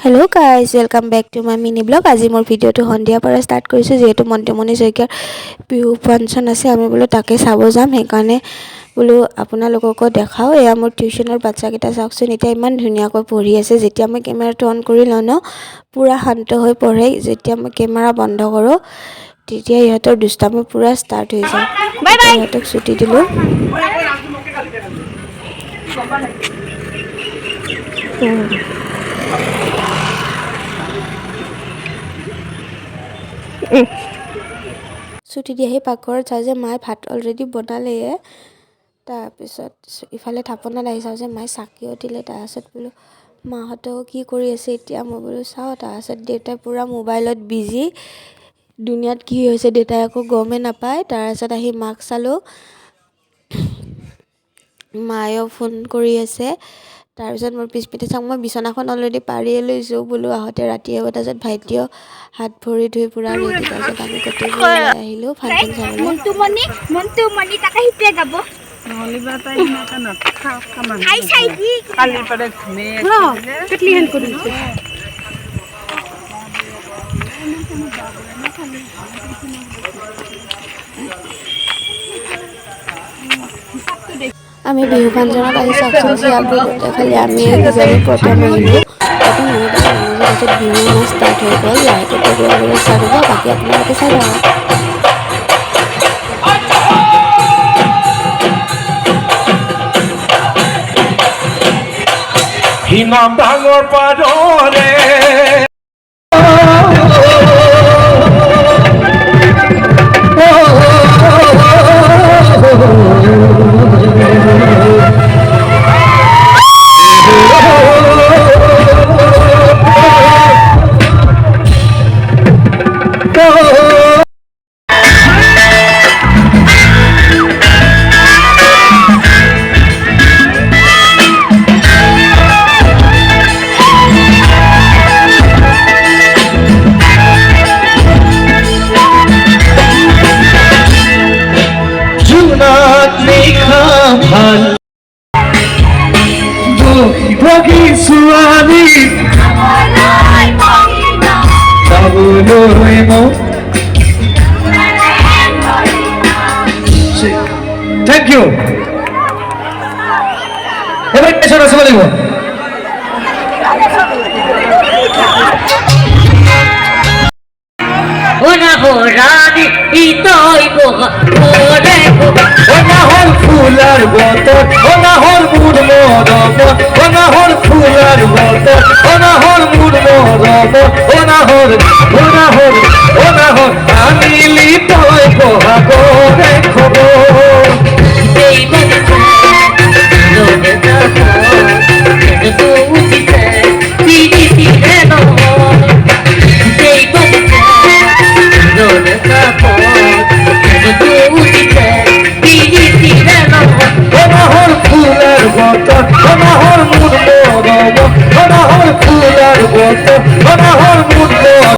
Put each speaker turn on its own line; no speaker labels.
Hello guys welcome back to my mini blog. आज मोर video सन्धियार पर start करिছোঁ जेहेतु मन्टुमणि शइकियार बिहु फांक्शन आछे आमी बोलो ताके चाब जाम हेइकारणे बोलो आपनालोकको देखाओ। एया मोर टिउशनर बाच्चाकेइटा चाओकचोन एतिया इमान धुनियाকৈ पढि आछे। जेतिया मैं केमेराটো अन करि लওঁ न पुरा शांत হৈ पढे। जेतिया मैं केमेरा बंद करो तेतिया इहतर दुष्टामी पुरा स्टार्ट হৈ যায়। बाय बाय इहतक छुट्टी दिलो। छुट्टी दिए पाकघर चाওঁ जे माए भात अलरेडी बनाले। तारपिছত इफाले थापनात आहि चाওঁ जे माए चाकिও दिले। तारपिছত बोलो माहतो की करि आछे एतिया मैं बोलो चाওঁ। तारपिছত देउताই पुरा मोबाइलत बिजी दुनियात की होइছে देउताই আকৌ गमे नापाय। तारपिছত आहि माक चालो मायो फोन करि आछे। तारपिছত मोर पिछपिटे चाওঁ मैं बिछनाखन अलरेडी पारिए लैছোঁ बोलो आहते राति अब। तारपिছত भाइटियो हाथ भरि धुई पुरा रेडी। तारपिছত आमी गोटेइবোৰ ওলাই আহিলো ফাংচন চাবলৈ।
मन्टुमणि ताका हिपे गाब
नलिबा ताई नाका नखा खामान
खाइ खाइ की
काली परे घुमे
केटली हेन करिছে
आमी बिहु फांक्शनत आहि चाওকচোন জিয়াবোৰ গোটেই খালি আমি কিজানি প্ৰথম আহিলো। প্ৰথম আহি পেলাই তাৰপিছত বিহু নাচ ষ্টাৰ্ট হৈ গ'ল। লাহেকৈ প্ৰগ্ৰেমবোৰ ষ্টাৰ্ট হ'ব। বাকী আপোনালোকে চাই থাকক।
হিমাম ডাঙৰ পাদৰে Thank you. Everybody, show us what you want.
Ona horani itoi go ore go
Ona hol fular botor, ona hol mud modor, ona hol fular botor, ona hol mud modor, ona hol, amili toy koha kore khobo.
ei bade no de ta ko to utite tiri tire no ei bade no de ta ko to utite tiri tire no
Ona hol fular botor, ona hol mud modor, ona hol fular botor, ona